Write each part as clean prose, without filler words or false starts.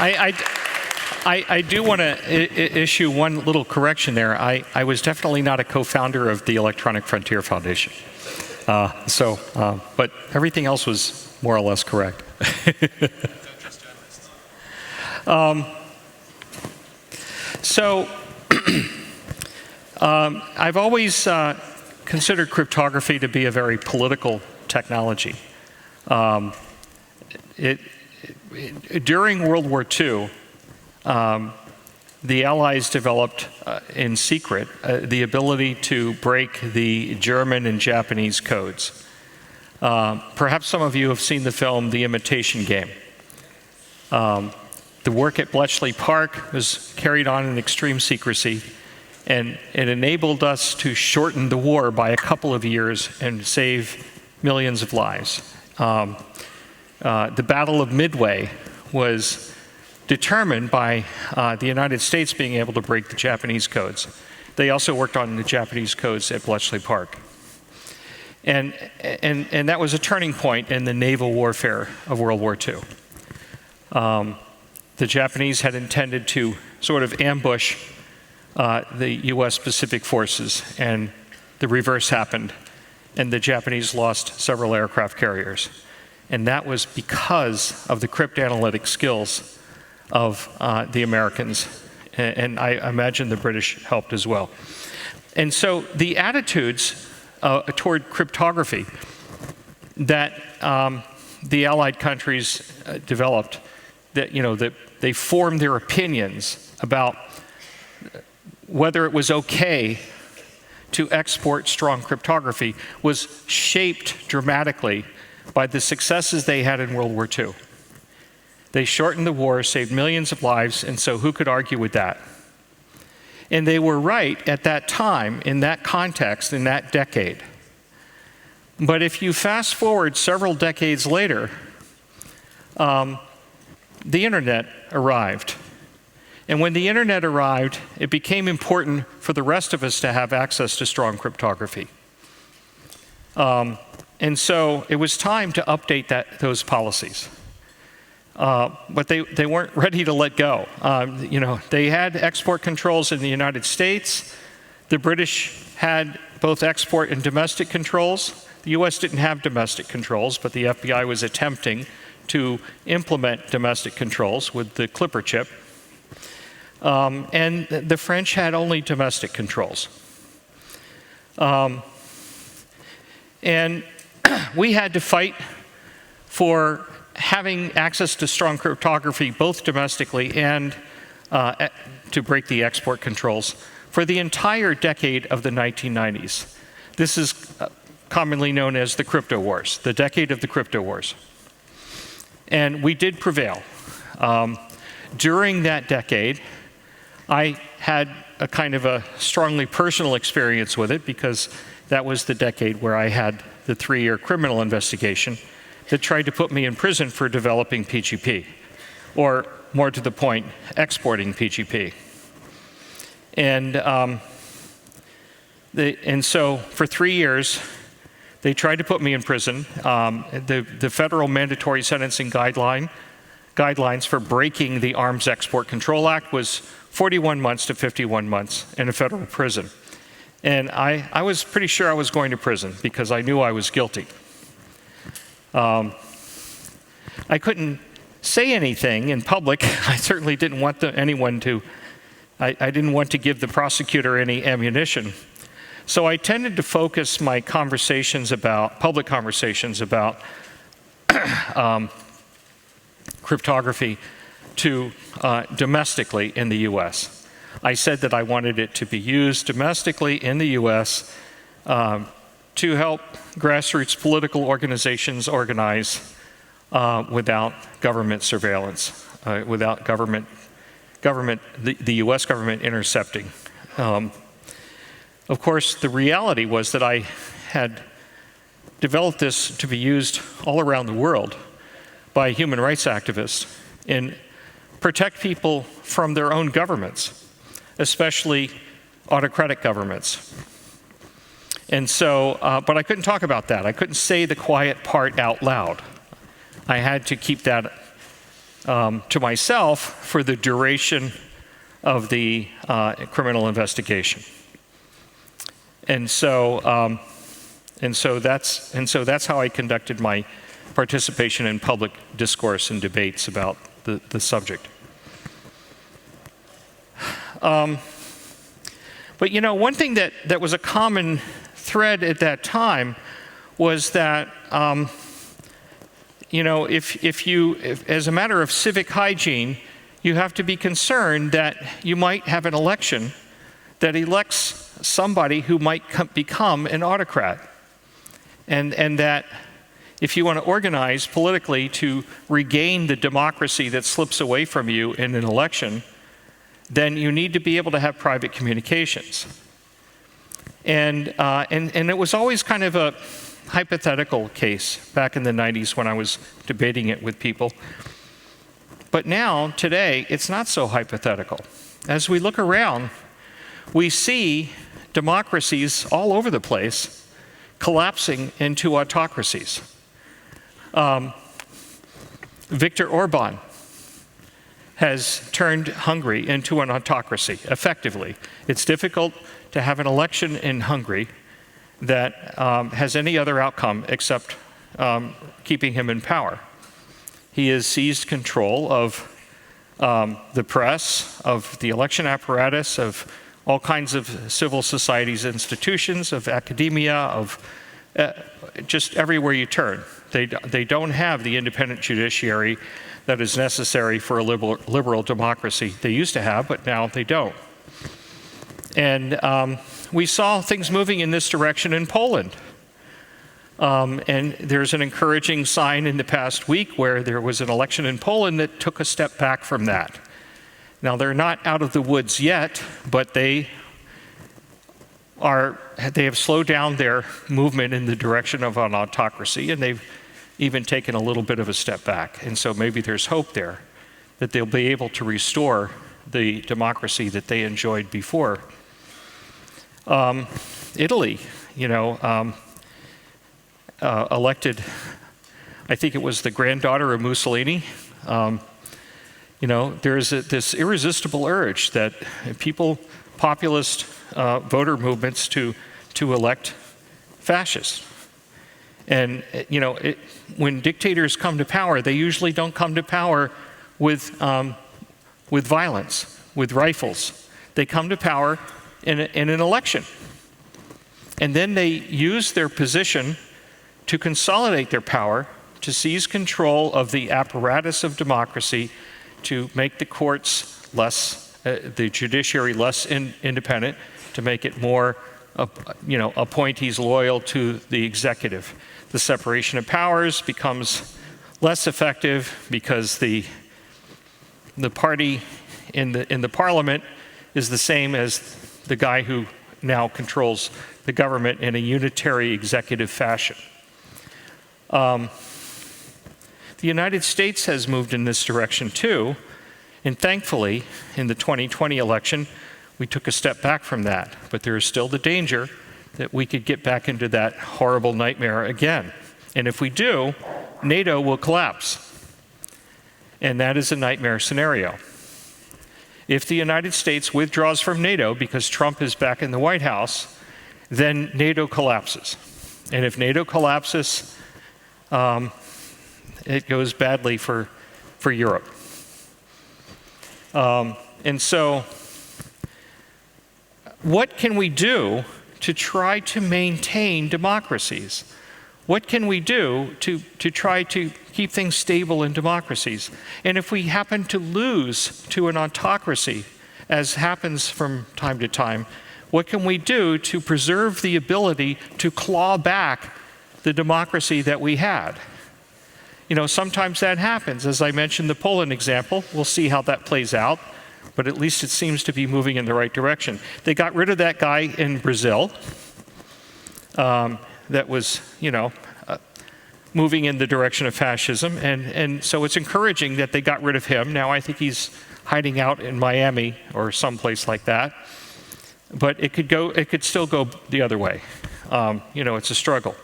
I do want to issue one little correction there. I was definitely not a co-founder of the Electronic Frontier Foundation. But everything else was more or less correct. I've always considered cryptography to be a very political technology. During World War II, the Allies developed in secret the ability to break the German and Japanese codes. Perhaps some of you have seen the film The Imitation Game. The work at Bletchley Park was carried on in extreme secrecy, and it enabled us to shorten the war by a couple of years and save millions of lives. The Battle of Midway was determined by the United States being able to break the Japanese codes. They also worked on the Japanese codes at Bletchley Park. And that was a turning point in the naval warfare of World War II. The Japanese had intended to sort of ambush the US Pacific forces, and the reverse happened, and the Japanese lost several aircraft carriers. And that was because of the cryptanalytic skills of the Americans, and I imagine the British helped as well. And so the attitudes toward cryptography that the Allied countries developed, that they formed their opinions about whether it was okay to export strong cryptography, was shaped dramatically by the successes they had in World War II. They shortened the war, saved millions of lives, and so who could argue with that? And they were right at that time, in that context, in that decade. But if you fast forward several decades later, the internet arrived. And when the internet arrived, it became important for the rest of us to have access to strong cryptography. And so it was time to update those policies. But they weren't ready to let go. They had export controls in the United States. The British had both export and domestic controls. The US didn't have domestic controls, but the FBI was attempting to implement domestic controls with the Clipper chip. And the French had only domestic controls. And we had to fight for having access to strong cryptography both domestically and to break the export controls for the entire decade of the 1990s. This is commonly known as the crypto wars, the decade of the crypto wars. And we did prevail. During that decade, I had a kind of a strongly personal experience with it, because that was the decade where I had the 3-year criminal investigation that tried to put me in prison for developing PGP, or more to the point, exporting PGP. And so for 3 years, they tried to put me in prison. The federal mandatory sentencing guidelines for breaking the Arms Export Control Act was 41 months to 51 months in a federal prison. And I was pretty sure I was going to prison because I knew I was guilty. I couldn't say anything in public. I certainly didn't want anyone to, I didn't want to give the prosecutor any ammunition. So I tended to focus my conversations public conversations about cryptography to domestically in the US. I said that I wanted it to be used domestically in the US to help grassroots political organizations organize without government surveillance, without the US government intercepting. Of course, the reality was that I had developed this to be used all around the world by human rights activists and protect people from their own governments, especially autocratic governments. And so, but I couldn't talk about that. I couldn't say the quiet part out loud. I had to keep that to myself for the duration of the criminal investigation. And so that's how I conducted my participation in public discourse and debates about the subject. But one thing that was a common thread at that time was that if as a matter of civic hygiene, you have to be concerned that you might have an election that elects somebody who might become an autocrat. And that if you want to organize politically to regain the democracy that slips away from you in an election, then you need to be able to have private communications. And it was always kind of a hypothetical case back in the 90s when I was debating it with people. But now, today, it's not so hypothetical. As we look around, we see democracies all over the place collapsing into autocracies. Viktor Orban has turned Hungary into an autocracy, effectively. It's difficult to have an election in Hungary that has any other outcome except keeping him in power. He has seized control of the press, of the election apparatus, of all kinds of civil society's institutions, of academia, of just everywhere you turn. They don't have the independent judiciary that is necessary for a liberal democracy. They used to have, but now they don't. And we saw things moving in this direction in Poland. And there's an encouraging sign in the past week where there was an election in Poland that took a step back from that. Now, they're not out of the woods yet, but they have slowed down their movement in the direction of an autocracy, and they've even taken a little bit of a step back. And so maybe there's hope there that they'll be able to restore the democracy that they enjoyed before. Italy, elected, I think it was the granddaughter of Mussolini. There's this irresistible urge that populist voter movements to elect fascists. And, when dictators come to power, they usually don't come to power with violence, with rifles. They come to power in an election. And then they use their position to consolidate their power, to seize control of the apparatus of democracy, to make the courts the judiciary less independent, to make it more, appointees loyal to the executive. The separation of powers becomes less effective because the party in the parliament is the same as the guy who now controls the government in a unitary executive fashion. The United States has moved in this direction too, and thankfully, in the 2020 election, we took a step back from that. But there is still the danger that we could get back into that horrible nightmare again. And if we do, NATO will collapse. And that is a nightmare scenario. If the United States withdraws from NATO because Trump is back in the White House, then NATO collapses. And if NATO collapses, it goes badly for Europe. And so, what can we do to try to maintain democracies? What can we do to try to keep things stable in democracies? And if we happen to lose to an autocracy, as happens from time to time, what can we do to preserve the ability to claw back the democracy that we had? Sometimes that happens. As I mentioned the Poland example, we'll see how that plays out, but at least it seems to be moving in the right direction. They got rid of that guy in Brazil that was, moving in the direction of fascism, and so it's encouraging that they got rid of him. Now I think he's hiding out in Miami or someplace like that, but it could still go the other way. It's a struggle.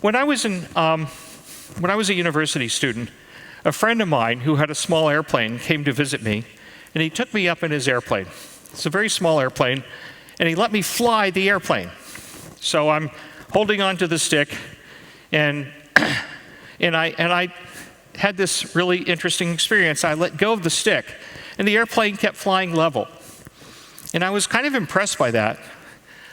When I was a university student, a friend of mine who had a small airplane came to visit me, and he took me up in his airplane. It's a very small airplane, and he let me fly the airplane. So I'm holding onto the stick, and I had this really interesting experience. I let go of the stick, and the airplane kept flying level. And I was kind of impressed by that.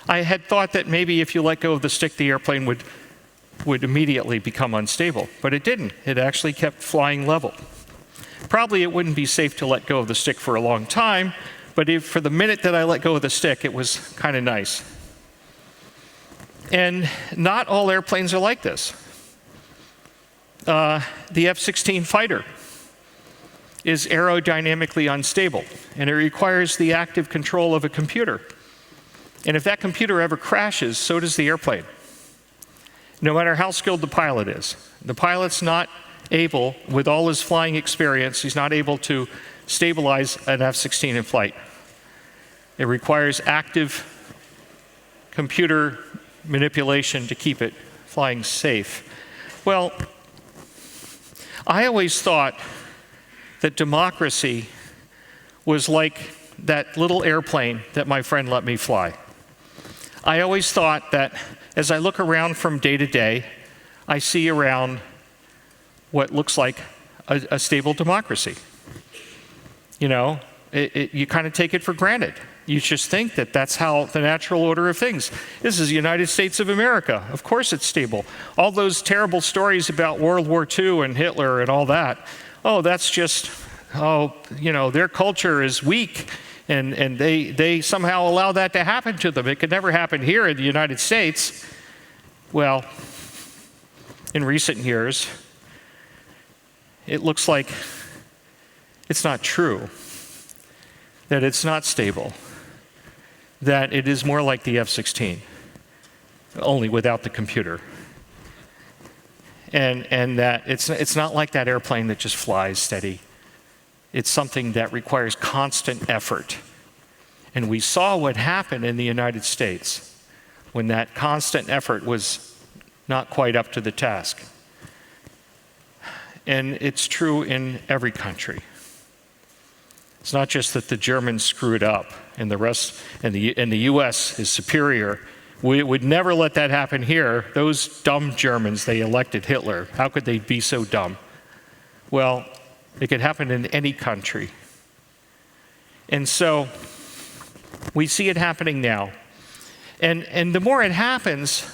I had thought that maybe if you let go of the stick, the airplane would immediately become unstable, but it didn't. It actually kept flying level. Probably it wouldn't be safe to let go of the stick for a long time, but for the minute that I let go of the stick, it was kind of nice. And not all airplanes are like this. The F-16 fighter is aerodynamically unstable, and it requires the active control of a computer. And if that computer ever crashes, so does the airplane. No matter how skilled the pilot is. The pilot's not able, with all his flying experience, he's not able to stabilize an F-16 in flight. It requires active computer manipulation to keep it flying safe. Well, I always thought that democracy was like that little airplane that my friend let me fly. I always thought that as I look around from day to day, I see around what looks like a stable democracy. You know, you kind of take it for granted. You just think that that's how the natural order of things. This is the United States of America. Of course it's stable. All those terrible stories about World War II and Hitler and all that, that's just, their culture is weak, and they somehow allow that to happen to them. It could never happen here in the United States. Well, in recent years, it looks like it's not true, that it's not stable, that it is more like the F-16, only without the computer. And that it's not like that airplane that just flies steady. It's something that requires constant effort. And we saw what happened in the United States when that constant effort was not quite up to the task. And it's true in every country. It's not just that the Germans screwed up and the rest, and the US is superior. We would never let that happen here. Those dumb Germans, they elected Hitler. How could they be so dumb? Well, it could happen in any country. And so we see it happening now. And the more it happens,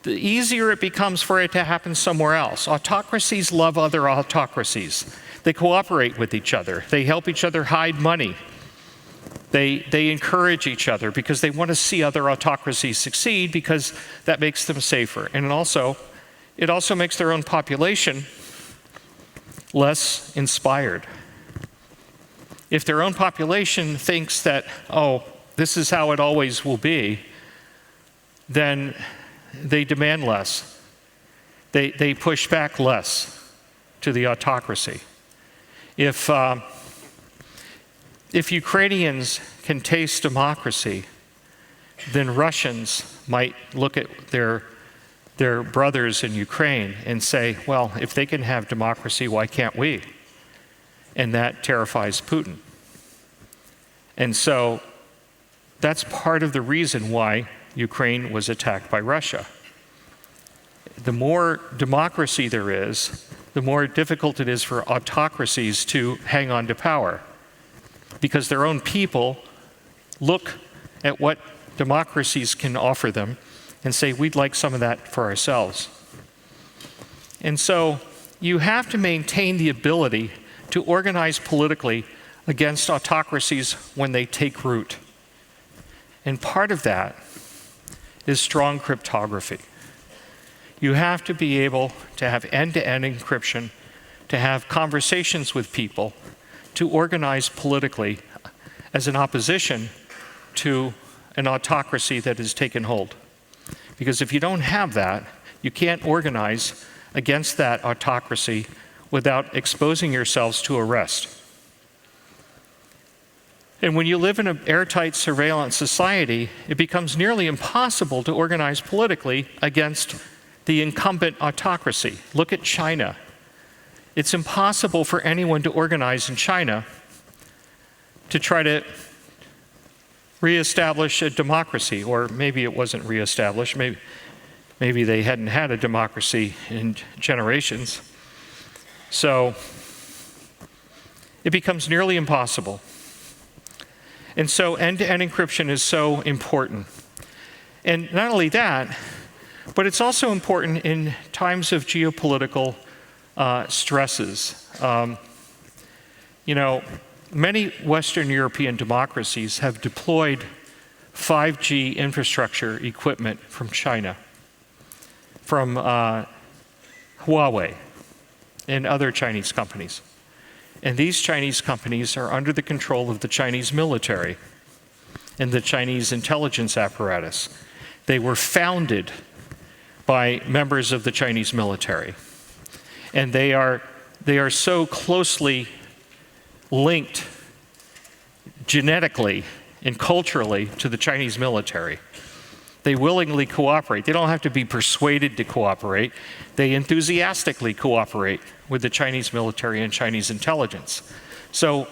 the easier it becomes for it to happen somewhere else. Autocracies love other autocracies. They cooperate with each other. They help each other hide money. They encourage each other because they want to see other autocracies succeed because that makes them safer. And it also makes their own population less inspired. If their own population thinks that, this is how it always will be, then they demand less. They push back less to the autocracy. If Ukrainians can taste democracy, then Russians might look at their brothers in Ukraine and say, well, if they can have democracy, why can't we? And that terrifies Putin. And so that's part of the reason why Ukraine was attacked by Russia. The more democracy there is, the more difficult it is for autocracies to hang on to power, because their own people look at what democracies can offer them and say, we'd like some of that for ourselves. And so you have to maintain the ability to organize politically against autocracies when they take root. And part of that is strong cryptography. You have to be able to have end-to-end encryption, to have conversations with people, to organize politically as an opposition to an autocracy that has taken hold. Because if you don't have that, you can't organize against that autocracy without exposing yourselves to arrest. And when you live in an airtight surveillance society, it becomes nearly impossible to organize politically against the incumbent autocracy. Look at China. it's impossible for anyone to organize in China to try to reestablish a democracy, or maybe it wasn't reestablished, maybe they hadn't had a democracy in generations. So it becomes nearly impossible. And so end-to-end encryption is so important. And not only that, but it's also important in times of geopolitical stresses. Many Western European democracies have deployed 5G infrastructure equipment from China, from Huawei and other Chinese companies. And these Chinese companies are under the control of the Chinese military and the Chinese intelligence apparatus. They were founded by members of the Chinese military. And they are so closely linked genetically and culturally to the Chinese military. They willingly cooperate. They don't have to be persuaded to cooperate. They enthusiastically cooperate with the Chinese military and Chinese intelligence. So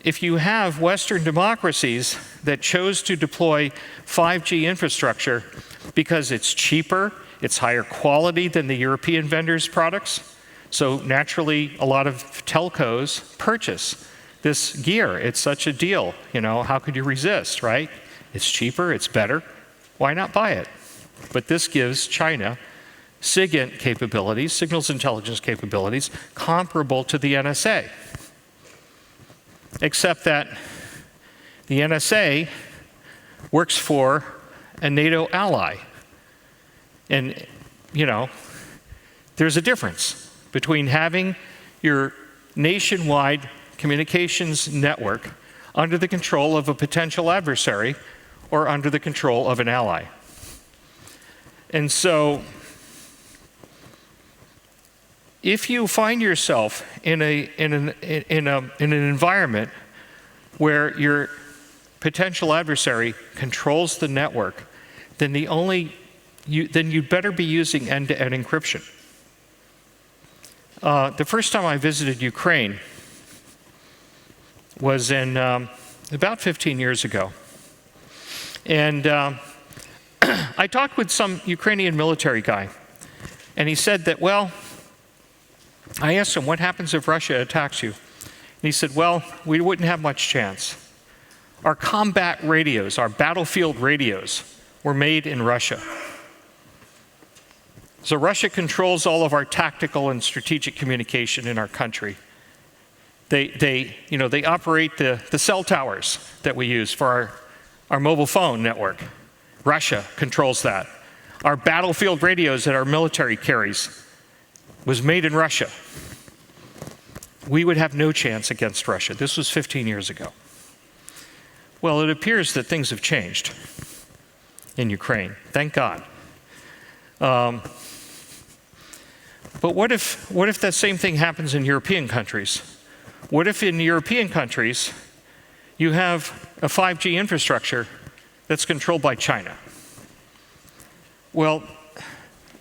if you have Western democracies that chose to deploy 5G infrastructure because it's cheaper, it's higher quality than the European vendors' products, so naturally a lot of telcos purchase this gear. It's such a deal, how could you resist, right? It's cheaper, it's better. Why not buy it? But this gives China SIGINT capabilities, signals intelligence capabilities, comparable to the NSA. Except that the NSA works for a NATO ally. And, there's a difference between having your nationwide communications network under the control of a potential adversary or under the control of an ally. And so, if you find yourself in an environment where your potential adversary controls the network, then you'd better be using end-to-end encryption. The first time I visited Ukraine was in about 15 years ago. And I talked with some Ukrainian military guy, and he said that, I asked him, what happens if Russia attacks you? And he said, we wouldn't have much chance. Our combat radios, our battlefield radios, were made in Russia. So Russia controls all of our tactical and strategic communication in our country. They operate the cell towers that we use for our mobile phone network. Russia controls that. Our battlefield radios that our military carries was made in Russia. We would have no chance against Russia. This was 15 years ago. Well, it appears that things have changed in Ukraine. Thank God. But what if that same thing happens in European countries? What if in European countries you have a 5G infrastructure that's controlled by China? Well,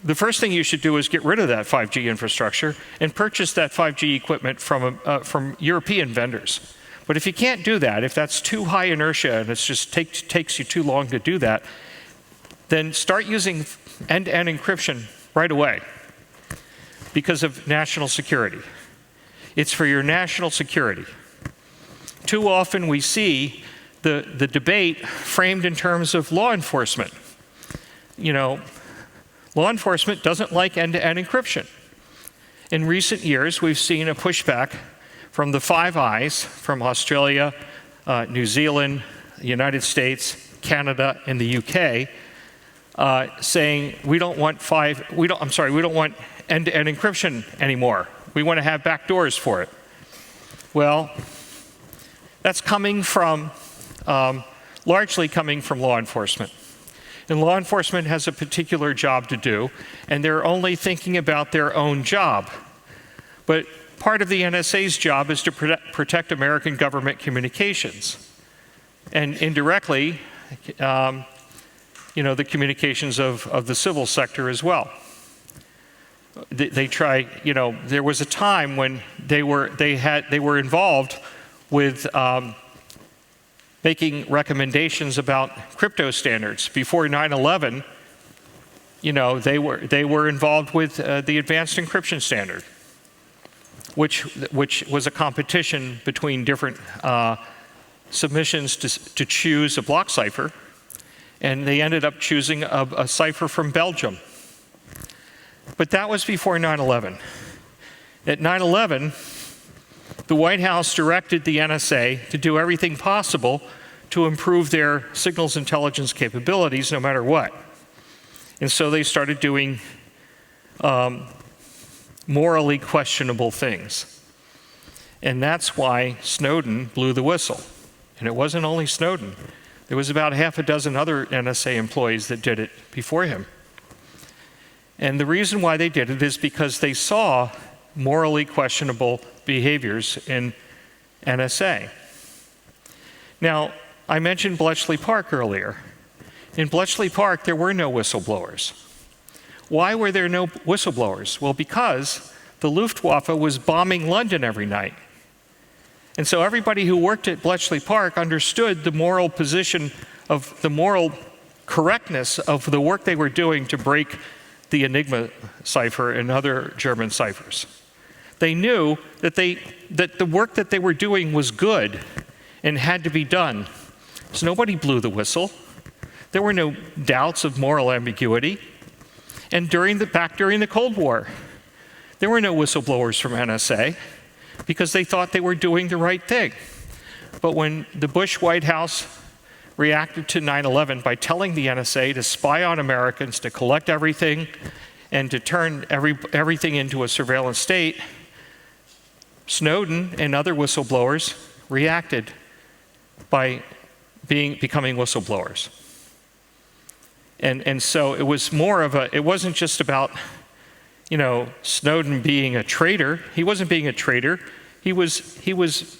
the first thing you should do is get rid of that 5G infrastructure and purchase that 5G equipment from European vendors. But if you can't do that, if that's too high inertia and it just takes you too long to do that, then start using end-to-end encryption right away because of national security. It's for your national security. Too often we see the debate framed in terms of law enforcement. Law enforcement doesn't like end-to-end encryption. In recent years, we've seen a pushback from the Five Eyes, from Australia, New Zealand, the United States, Canada, and the UK, saying we don't want end-to-end encryption anymore. We want to have backdoors for it. Well, that's largely coming from law enforcement. And law enforcement has a particular job to do, and they're only thinking about their own job. But part of the NSA's job is to protect American government communications, and indirectly, the communications of the civil sector as well. they try, there was a time when they were involved with making recommendations about crypto standards. Before 9/11, they were involved with the advanced encryption standard, which was a competition between different submissions to choose a block cipher, and they ended up choosing a cipher from Belgium. But that was before 9/11. At 9/11, the White House directed the NSA to do everything possible to improve their signals intelligence capabilities no matter what. And so they started doing morally questionable things. And that's why Snowden blew the whistle. And it wasn't only Snowden. There was about half a dozen other NSA employees that did it before him. And the reason why they did it is because they saw morally questionable behaviors in NSA. Now, I mentioned Bletchley Park earlier. In Bletchley Park, there were no whistleblowers. Why were there no whistleblowers? Well, because the Luftwaffe was bombing London every night. And so everybody who worked at Bletchley Park understood the moral position of the moral correctness of the work they were doing to break the Enigma cipher and other German ciphers. They knew that the work that they were doing was good and had to be done. So nobody blew the whistle. There were no doubts of moral ambiguity. And back during the Cold War, there were no whistleblowers from NSA because they thought they were doing the right thing. But when the Bush White House reacted to 9/11 by telling the NSA to spy on Americans, to collect everything, and to turn everything into a surveillance state, Snowden and other whistleblowers reacted by becoming whistleblowers. And so it was it wasn't just about, Snowden being a traitor. He wasn't being a traitor. He was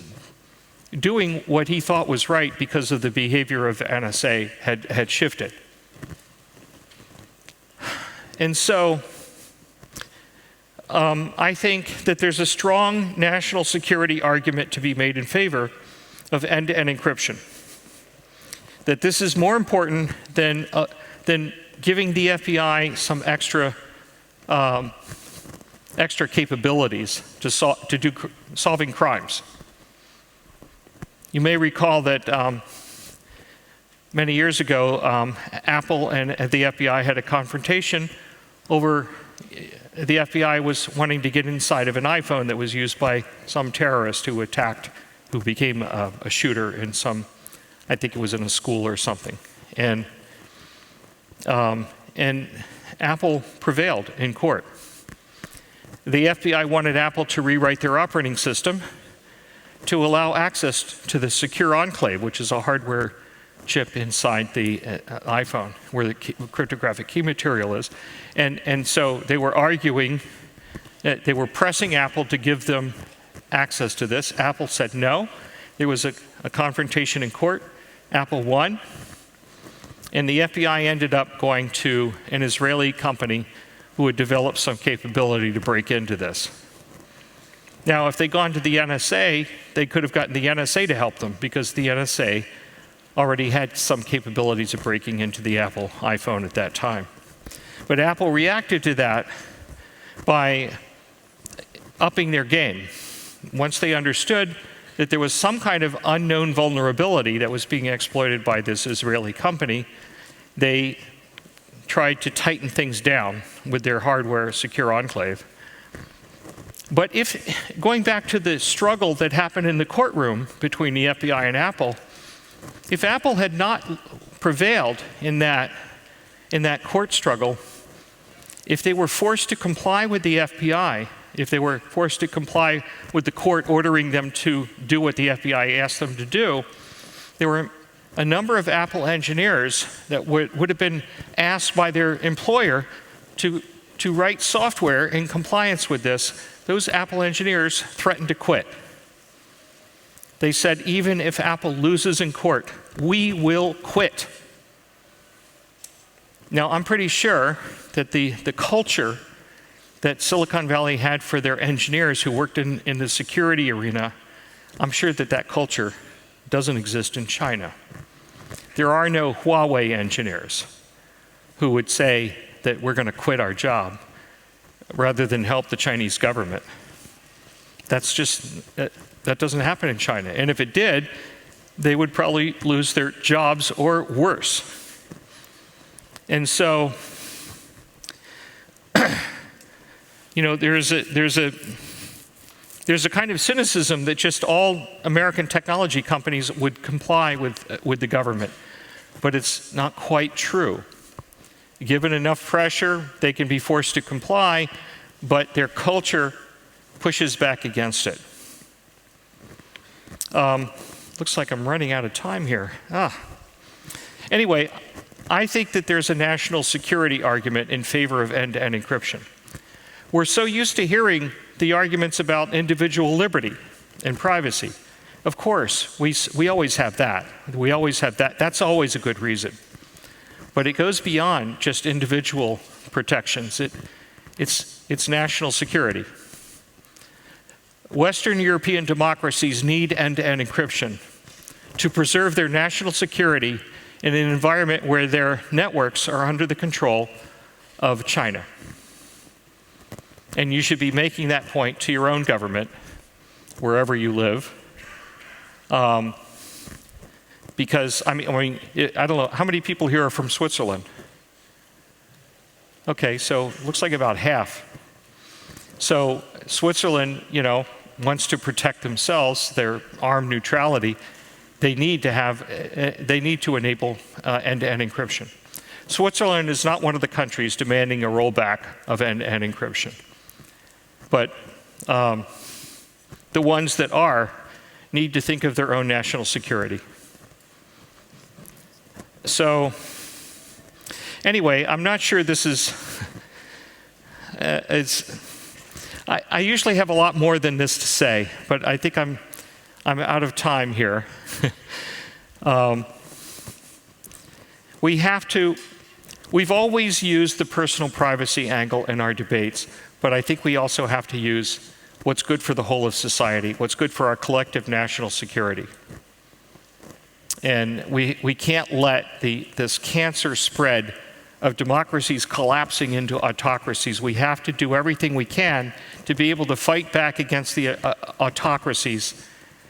doing what he thought was right because of the behavior of the NSA had shifted. And so I think that there's a strong national security argument to be made in favor of end-to-end encryption. That this is more important than giving the FBI some extra capabilities to solving crimes. You may recall that many years ago, Apple and the FBI had a confrontation over the FBI was wanting to get inside of an iPhone that was used by some terrorist who became a shooter in I think it was in a school or something. And Apple prevailed in court. The FBI wanted Apple to rewrite their operating system to allow access to the secure enclave, which is a hardware chip inside the iPhone, where the cryptographic key material is. And so they were arguing, that they were pressing Apple to give them access to this. Apple said no. There was a confrontation in court. Apple won. And the FBI ended up going to an Israeli company who had developed some capability to break into this. Now, if they'd gone to the NSA, they could have gotten the NSA to help them because the NSA already had some capabilities of breaking into the Apple iPhone at that time. But Apple reacted to that by upping their game. Once they understood that there was some kind of unknown vulnerability that was being exploited by this Israeli company, they tried to tighten things down with their hardware secure enclave. But going back to the struggle that happened in the courtroom between the FBI and Apple, if Apple had not prevailed in that court struggle, if they were forced to comply with the FBI, if they were forced to comply with the court ordering them to do what the FBI asked them to do, there were a number of Apple engineers that would have been asked by their employer to write software in compliance with this. Those Apple engineers threatened to quit. They said, even if Apple loses in court, we will quit. Now, I'm pretty sure that the culture that Silicon Valley had for their engineers who worked in the security arena, I'm sure that that culture doesn't exist in China. There are no Huawei engineers who would say that we're going to quit our job rather than help the Chinese government. That's just, that doesn't happen in China. And if it did, they would probably lose their jobs or worse. And so, you know, there's a kind of cynicism that just all American technology companies would comply with the government. But it's not quite true. Given enough pressure, they can be forced to comply, but their culture pushes back against it. Looks like I'm running out of time here. Anyway, I think that there's a national security argument in favor of end-to-end encryption. We're so used to hearing the arguments about individual liberty and privacy. Of course, we always have that. We always have that. That's always a good reason. But it goes beyond just individual protections. It's national security. Western European democracies need end-to-end encryption to preserve their national security in an environment where their networks are under the control of China. And you should be making that point to your own government, wherever you live. Because, I mean, I don't know, how many people here are from Switzerland? Okay, so it looks like about half. So Switzerland, you know, wants to protect themselves, their armed neutrality. They need to enable end-to-end encryption. Switzerland is not one of the countries demanding a rollback of end-to-end encryption. But the ones that are need to think of their own national security. So anyway, I'm not sure this is, I usually have a lot more than this to say, but I think I'm out of time here. We've always used the personal privacy angle in our debates, but I think we also have to use what's good for the whole of society, what's good for our collective national security. And we can't let this cancer spread of democracies collapsing into autocracies. We have to do everything we can to be able to fight back against the autocracies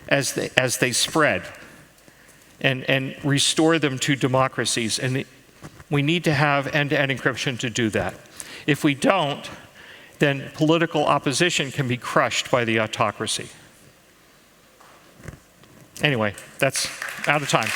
as they spread and restore them to democracies. And we need to have end-to-end encryption to do that. If we don't, then political opposition can be crushed by the autocracy. Anyway, that's out of time.